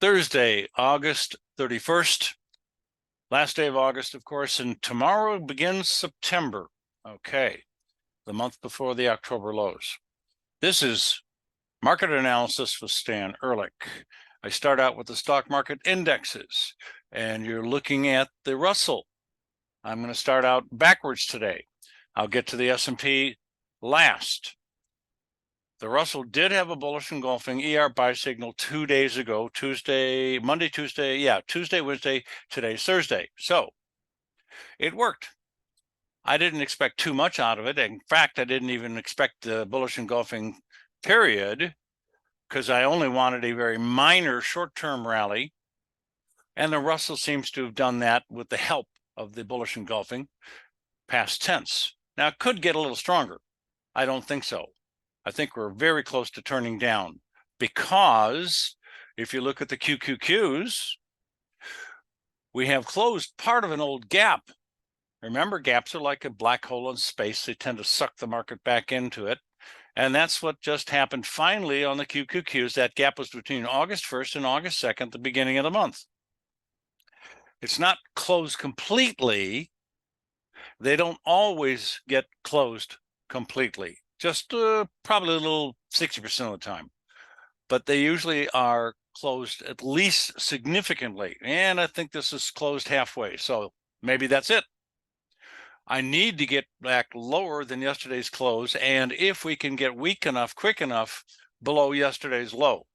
Thursday, August 31st, last day of August, of course, and tomorrow begins September. Okay, the month before the October lows. This is Market Analysis with Stan Ehrlich. I start out with the stock market indexes, and you're looking at the Russell. I'm going to start out backwards today. I'll get to the S&P last. The Russell did have a bullish engulfing ER buy signal 2 days ago, Tuesday, Wednesday, today's Thursday. So it worked. I didn't expect too much out of it. In fact, I didn't even expect the bullish engulfing period because I only wanted a very minor short-term rally. And the Russell seems to have done that with the help of the bullish engulfing, past tense. Now, it could get a little stronger. I don't think so. I think we're very close to turning down because if you look at the QQQs, we have closed part of an old gap. Remember, gaps are like a black hole in space. They tend to suck the market back into it. And that's what just happened finally on the QQQs. That gap was between August 1st and August 2nd, the beginning of the month. It's not closed completely. They don't always get closed completely. Just probably a little 60% of the time, but they usually are closed at least significantly. And I think this is closed halfway. So maybe that's it. I need to get back lower than yesterday's close. And if we can get weak enough, quick enough below yesterday's low,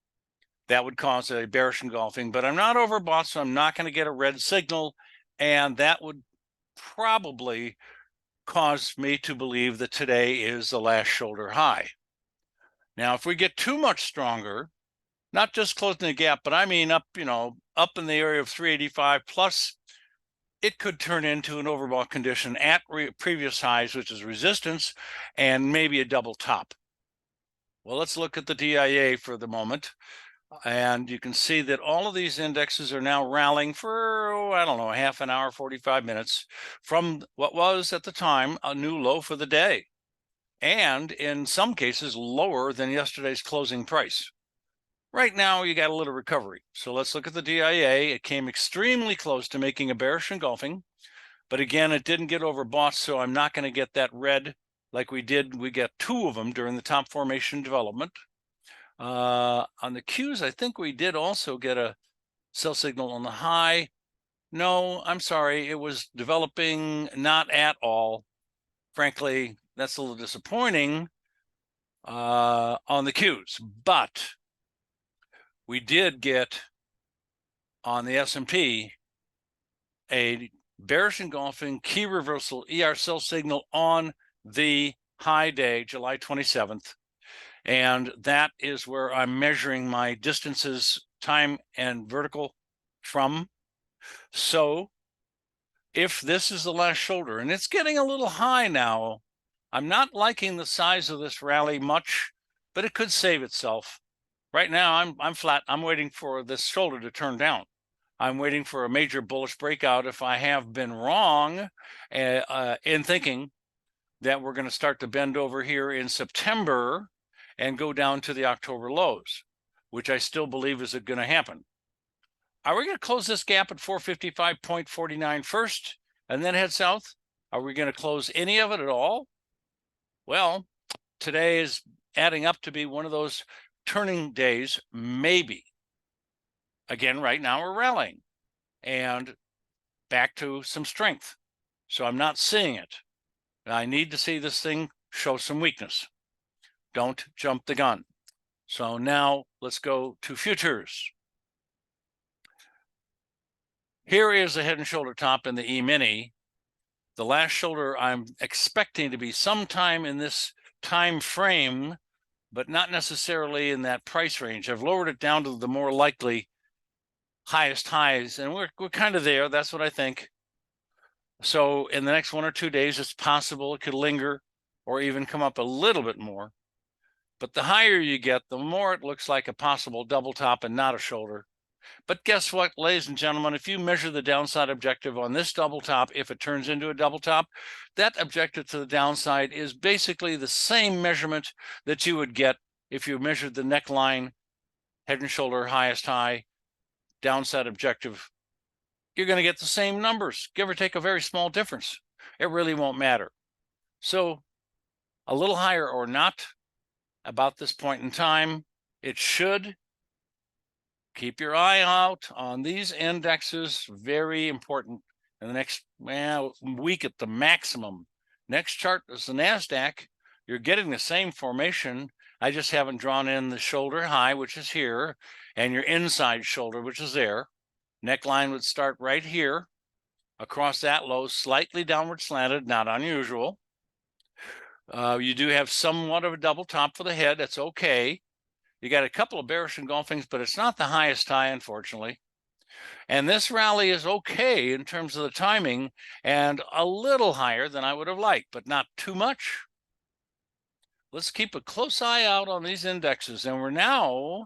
that would cause a bearish engulfing, but I'm not overbought, so I'm not going to get a red signal. And that would probably cause me to believe that today is the last shoulder high. Now, if we get too much stronger, not just closing the gap, but I mean up, up in the area of 385 plus, it could turn into an overbought condition at previous highs, which is resistance, and maybe a double top. Well, let's look at the DIA for the moment. And you can see that all of these indexes are now rallying for, I don't know, half an hour, 45 minutes from what was at the time a new low for the day. And in some cases, lower than yesterday's closing price. Right now, you got a little recovery. So let's look at the DIA. It came extremely close to making a bearish engulfing. But again, it didn't get overbought, so I'm not going to get that red like we did. We got two of them during the top formation development. On the Qs, I think we did also get a sell signal on the high. No, I'm sorry. It was developing not at all. Frankly, that's a little disappointing on the Qs. But we did get on the S&P a bearish engulfing key reversal ER sell signal on the high day, July 27th. And that is where I'm measuring my distances, time and vertical from. So if this is the last shoulder, and it's getting a little high now, I'm not liking the size of this rally much, but it could save itself. Right now, I'm flat. I'm waiting for this shoulder to turn down. I'm waiting for a major bullish breakout if I have been wrong in thinking that we're going to start to bend over here in September and go down to the October lows, which I still believe is going to happen. Are we going to close this gap at 455.49 first and then head south? Are we going to close any of it at all? Well, today is adding up to be one of those turning days, maybe. Again, right now we're rallying and back to some strength. So I'm not seeing it. I need to see this thing show some weakness. Don't jump the gun. So now let's go to futures. Here is the head and shoulder top in the E-mini. The last shoulder I'm expecting to be sometime in this time frame, but not necessarily in that price range. I've lowered it down to the more likely highest highs, and we're kind of there. That's what I think. So in the next 1 or 2 days, it's possible it could linger or even come up a little bit more. But the higher you get, the more it looks like a possible double top and not a shoulder. But guess what, ladies and gentlemen, if you measure the downside objective on this double top, if it turns into a double top, that objective to the downside is basically the same measurement that you would get if you measured the neckline, head and shoulder, highest high, downside objective, you're going to get the same numbers, give or take a very small difference. It really won't matter. So a little higher or not about this point in time, it should. Keep your eye out on these indexes, very important in the next week at the maximum. Next chart is the NASDAQ. You're getting the same formation. I just haven't drawn in the shoulder high, which is here, and your inside shoulder, which is there. Neckline would start right here, across that low, slightly downward slanted, not unusual. You do have somewhat of a double top for the head. That's okay. You got a couple of bearish engulfings, but it's not the highest high, unfortunately. And this rally is okay in terms of the timing and a little higher than I would have liked, but not too much. Let's keep a close eye out on these indexes. And we're now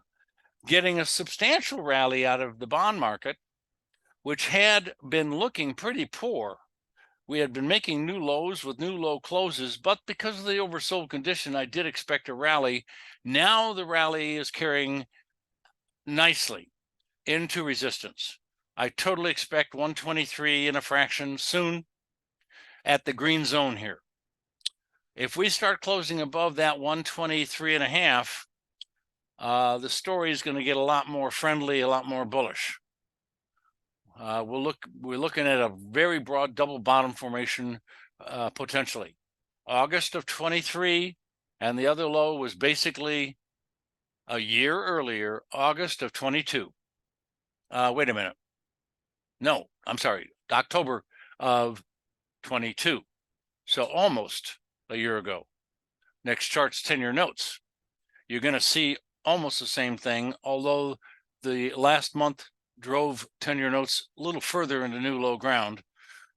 getting a substantial rally out of the bond market, which had been looking pretty poor. We had been making new lows with new low closes, but because of the oversold condition, I did expect a rally. Now the rally is carrying nicely into resistance. I totally expect 123 and a fraction soon at the green zone here. If we start closing above that 123 and a half, the story is going to get a lot more friendly, a lot more bullish. We're looking at a very broad double bottom formation potentially. August of 23, and the other low was basically a year earlier, August of 22. Wait a minute. No, I'm sorry, October of 22. So almost a year ago. Next chart's 10-year notes. You're going to see almost the same thing, although the last month drove 10-year notes a little further into new low ground,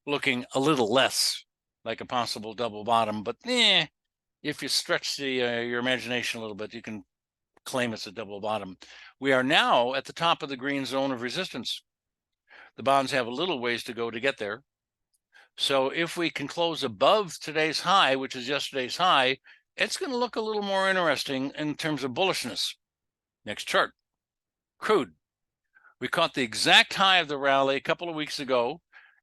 looking a little less like a possible double bottom. But if you stretch your imagination a little bit, you can claim it's a double bottom. We are now at the top of the green zone of resistance. The bonds have a little ways to go to get there. So if we can close above today's high, which is yesterday's high, it's going to look a little more interesting in terms of bullishness. Next chart, crude. We caught the exact high of the rally a couple of weeks ago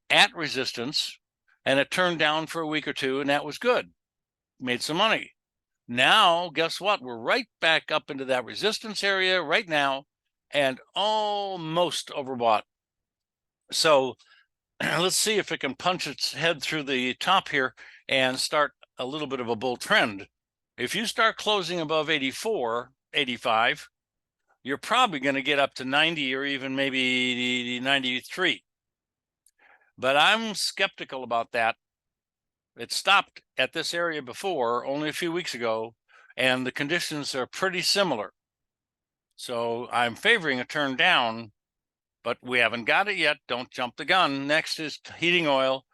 at resistance, and it turned down for a week or two, and that was good. Made some money. Now, guess what? We're right back up into that resistance area right now and almost overbought. So let's see if it can punch its head through the top here and start a little bit of a bull trend. If you start closing above 84, 85, you're probably going to get up to 90 or even maybe 93. But I'm skeptical about that. It stopped at this area before, only a few weeks ago, and the conditions are pretty similar. So I'm favoring a turn down, but we haven't got it yet. Don't jump the gun. Next is heating oil.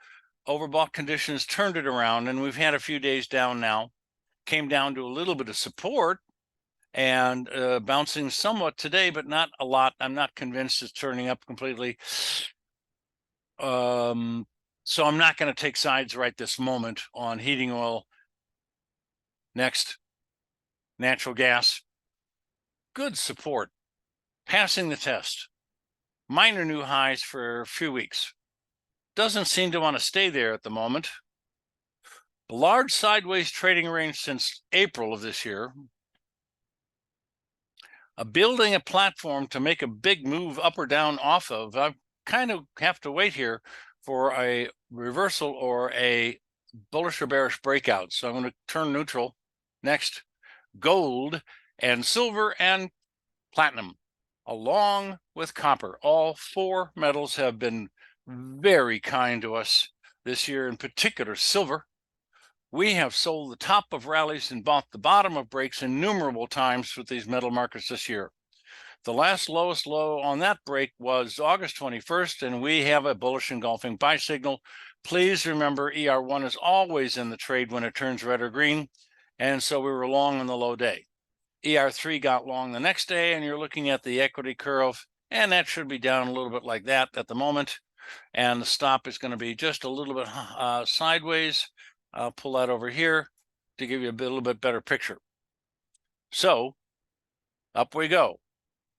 Overbought conditions turned it around, and we've had a few days down now. Came down to a little bit of support and bouncing somewhat today, but not a lot. I'm not convinced it's turning up completely. So I'm not going to take sides right this moment on heating oil. Next, natural gas. Good support, passing the test. Minor new highs for a few weeks. Doesn't seem to want to stay there at the moment. Large sideways trading range since April of this year. Building a platform to make a big move up or down off of. I kind of have to wait here for a reversal or a bullish or bearish breakout. So I'm going to turn neutral. Next, gold and silver and platinum, along with copper. All four metals have been very kind to us this year, in particular silver. We have sold the top of rallies and bought the bottom of breaks innumerable times with these metal markets this year. The last lowest low on that break was August 21st, and we have a bullish engulfing buy signal. Please remember, ER1 is always in the trade when it turns red or green, and so we were long on the low day. ER3 got long the next day, and you're looking at the equity curve, and that should be down a little bit like that at the moment, and the stop is going to be just a little bit sideways. I'll pull that over here to give you a little bit better picture. So up we go.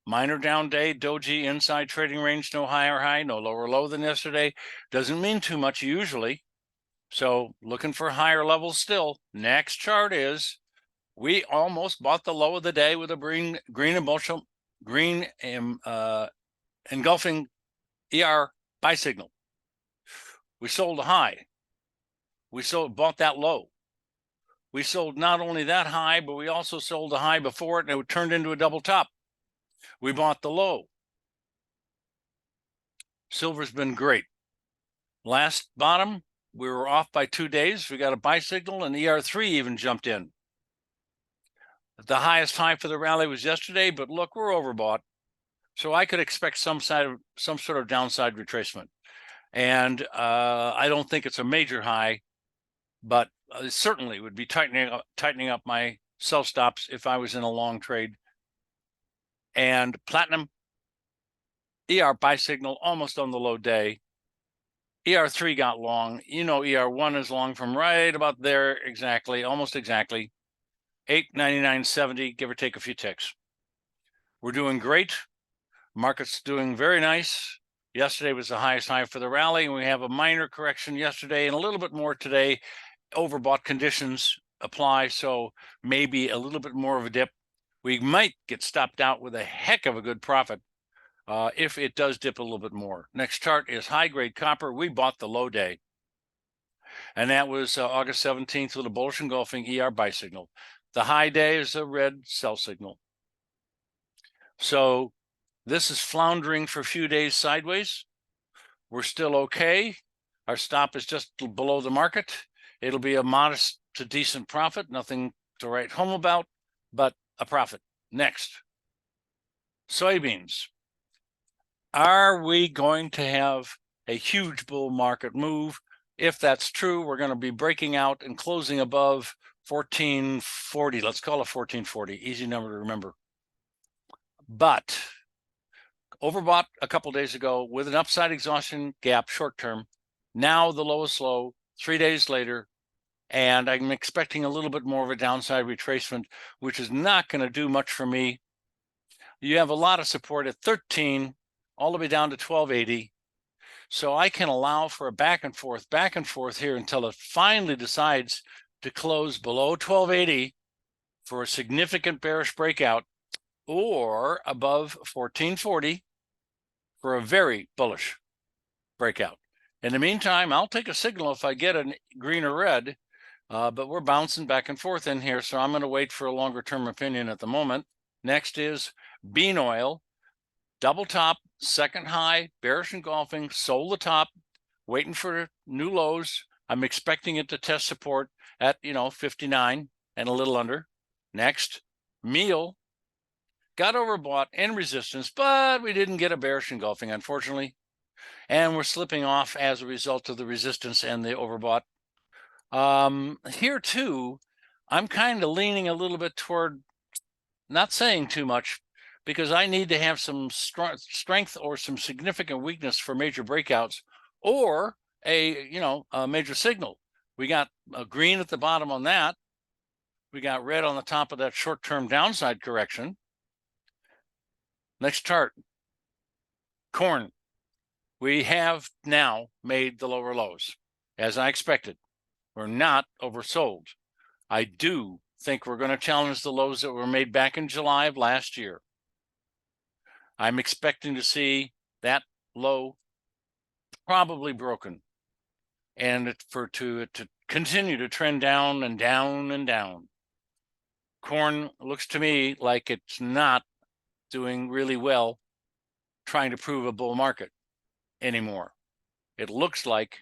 Minor down day, doji inside trading range, no higher high, no lower low than yesterday. Doesn't mean too much usually. So looking for higher levels still. Next chart is, we almost bought the low of the day with a green engulfing ER buy signal. We sold a high. We bought that low. We sold not only that high, but we also sold a high before it, and it turned into a double top. We bought the low. Silver's been great. Last bottom, we were off by 2 days. We got a buy signal, and ER3 even jumped in. The highest high for the rally was yesterday, but look, we're overbought. So I could expect some sort of downside retracement. And I don't think it's a major high, but it certainly would be tightening up my sell stops if I was in a long trade. And platinum, ER buy signal almost on the low day. ER3 got long. You know, ER1 is long from right about there exactly, almost exactly. 899.70, give or take a few ticks. We're doing great. Market's doing very nice. Yesterday was the highest high for the rally, and we have a minor correction yesterday and a little bit more today. Overbought conditions apply, so maybe a little bit more of a dip. We might get stopped out with a heck of a good profit if it does dip a little bit more. Next chart is high-grade copper. We bought the low day, and that was August 17th with a bullish engulfing ER buy signal. The high day is a red sell signal. So this is floundering for a few days sideways. We're still okay. Our stop is just below the market. It'll be a modest to decent profit, nothing to write home about, but a profit. Next, soybeans. Are we going to have a huge bull market move? If that's true, we're going to be breaking out and closing above 1440. Let's call it 1440. Easy number to remember. But overbought a couple days ago with an upside exhaustion gap short term. Now the lowest low 3 days later, and I'm expecting a little bit more of a downside retracement, which is not going to do much for me. You have a lot of support at 13 all the way down to 1280. So I can allow for a back and forth here until it finally decides to close below 1280 for a significant bearish breakout, or above 1440 for a very bullish breakout. In the meantime, I'll take a signal if I get a green or red, but we're bouncing back and forth in here, so I'm going to wait for a longer term opinion at the moment. Next is bean oil. Double top, second high, bearish engulfing, sold the top, waiting for new lows. I'm expecting it to test support at 59 and a little under. Next, meal. Got overbought and resistance, but we didn't get a bearish engulfing, unfortunately. And we're slipping off as a result of the resistance and the overbought. Here too, I'm kind of leaning a little bit toward not saying too much, because I need to have some strength or some significant weakness for major breakouts, or a major signal. We got a green at the bottom on that. We got red on the top of that short-term downside correction. Next chart, corn. We have now made the lower lows, as I expected. We're not oversold. I do think we're going to challenge the lows that were made back in July of last year. I'm expecting to see that low probably broken, and to continue to trend down and down and down. Corn looks to me like it's not doing really well trying to prove a bull market anymore. It looks like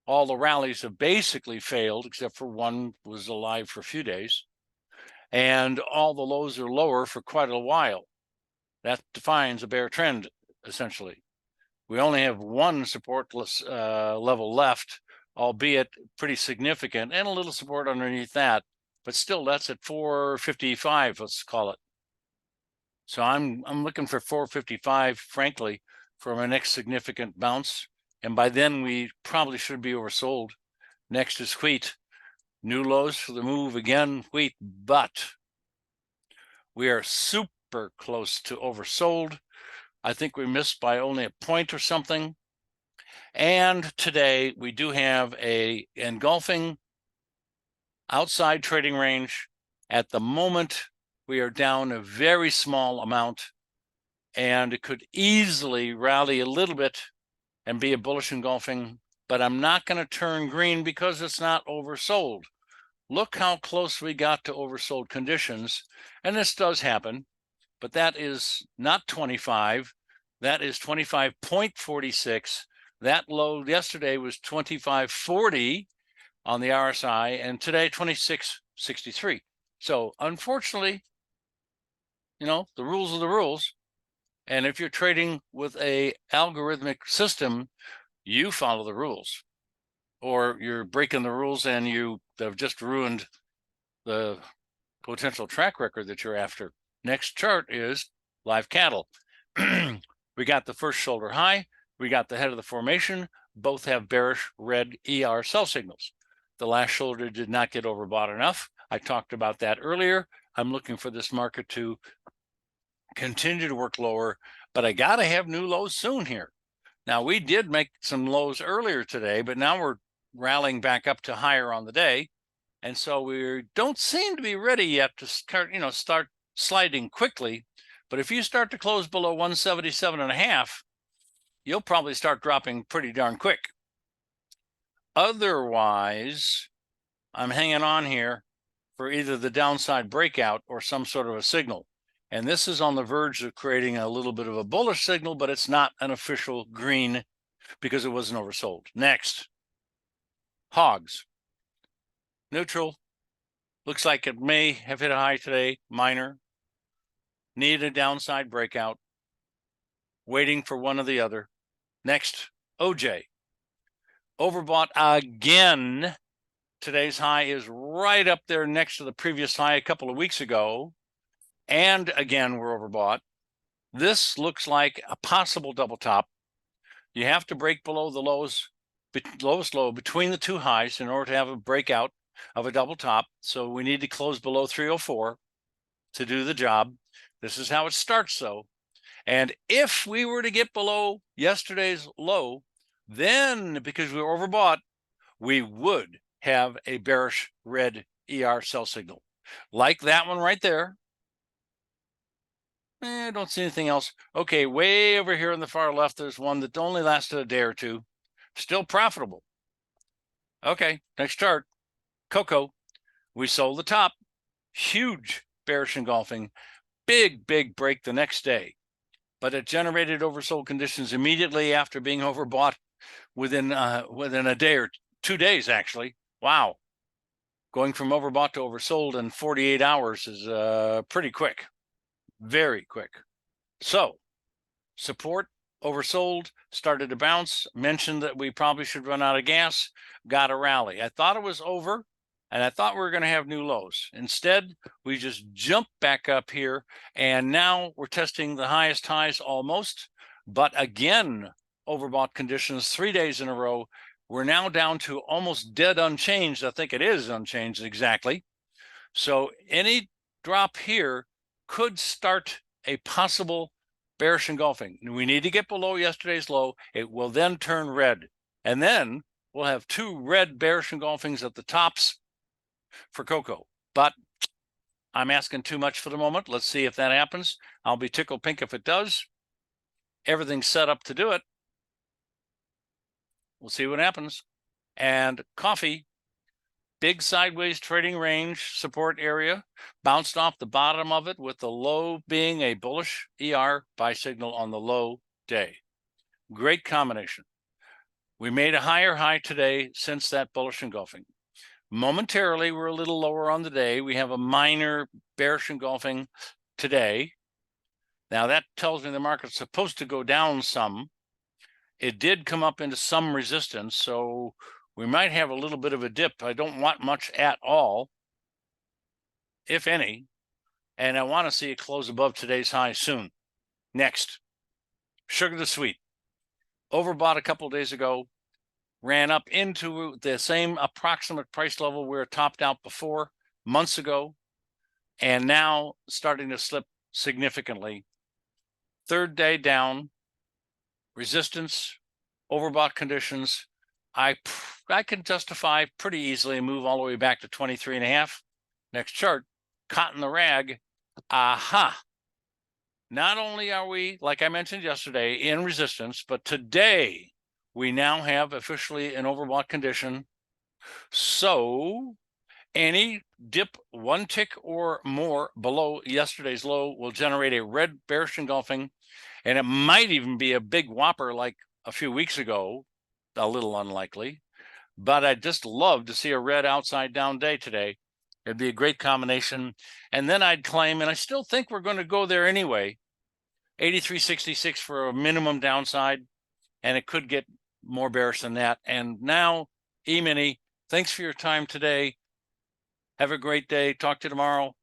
all the rallies have basically failed, except for one was alive for a few days, and all the lows are lower for quite a while. That defines a bear trend, essentially. We only have one support level left, albeit pretty significant, and a little support underneath that, but still that's at 455, let's call it. So I'm looking for 455, frankly, for my next significant bounce, and by then we probably should be oversold. Next is wheat. New lows for the move again, wheat, but we are super super close to oversold. I think we missed by only a point or something. And today we do have a engulfing outside trading range. At the moment, we are down a very small amount, and it could easily rally a little bit and be a bullish engulfing, but I'm not going to turn green because it's not oversold. Look how close we got to oversold conditions, and this does happen, but that is not 25. That is 25.46. That low yesterday was 25.40 on the RSI, and today 26.63. So unfortunately, the rules are the rules. And if you're trading with a algorithmic system, you follow the rules, or you're breaking the rules and you have just ruined the potential track record that you're after. Next chart is live cattle. We got the first shoulder high. We got the head of the formation. Both have bearish red ER sell signals. The last shoulder did not get overbought enough. I talked about that earlier. I'm looking for this market to continue to work lower, but I got to have new lows soon here. Now, we did make some lows earlier today, but now we're rallying back up to higher on the day. And so we don't seem to be ready yet to start sliding quickly. But if you start to close below 177.5, you'll probably start dropping pretty darn quick. Otherwise, I'm hanging on here for either the downside breakout or some sort of a signal. And this is on the verge of creating a little bit of a bullish signal, but it's not an official green because it wasn't oversold. Next, hogs. Neutral. Looks like it may have hit a high today, minor. Need a downside breakout. Waiting for one or the other. Next, OJ. Overbought again. Today's high is right up there next to the previous high a couple of weeks ago. And again, we're overbought. This looks like a possible double top. You have to break below the lowest low between the two highs in order to have a breakout of a double top. So we need to close below 304 to do the job. This is how it starts, though. And if we were to get below yesterday's low, then because we were overbought, we would have a bearish red ER sell signal like that one right there. I don't see anything else. Okay, way over here on the far left, there's one that only lasted a day or two. Still profitable. Okay, next chart. Cocoa. We sold the top. Huge bearish engulfing. Big break the next day. But it generated oversold conditions immediately after being overbought within a day or 2 days, actually. Wow. Going from overbought to oversold in 48 hours is pretty quick. Very quick. So support oversold, started to bounce, mentioned that we probably should run out of gas, got a rally. I thought it was over, and I thought we were going to have new lows. Instead, we just jumped back up here, and now we're testing the highest highs almost, but again, overbought conditions 3 days in a row. We're now down to almost dead unchanged. I think it is unchanged exactly. So any drop here could start a possible bearish engulfing. We need to get below yesterday's low. It will then turn red. And then we'll have 2 red bearish engulfings at the tops for cocoa. But I'm asking too much for the moment. Let's see if that happens. I'll be tickled pink if it does. Everything's set up to do it. We'll see what happens. And coffee. Big sideways trading range support area, bounced off the bottom of it with the low being a bullish ER buy signal on the low day. Great combination. We made a higher high today since that bullish engulfing. Momentarily, we're a little lower on the day. We have a minor bearish engulfing today. Now that tells me the market's supposed to go down some. It did come up into some resistance, so we might have a little bit of a dip. I don't want much at all, if any, and I want to see it close above today's high soon. Next, sugar the sweet. Overbought a couple of days ago, ran up into the same approximate price level where it topped out before, months ago, and now starting to slip significantly. Third day down, resistance, overbought conditions. I can justify pretty easily and move all the way back to 23.5. Next chart, caught in the rag. Aha. Not only are we, like I mentioned yesterday, in resistance, but today we now have officially an overbought condition. So any dip one tick or more below yesterday's low will generate a red bearish engulfing, and it might even be a big whopper like a few weeks ago, a little unlikely, but I'd just love to see a red outside down day today. It'd be a great combination. And then I'd claim, and I still think we're going to go there anyway, 83.66 for a minimum downside, and it could get more bearish than that. And now, E-mini, thanks for your time today. Have a great day. Talk to you tomorrow.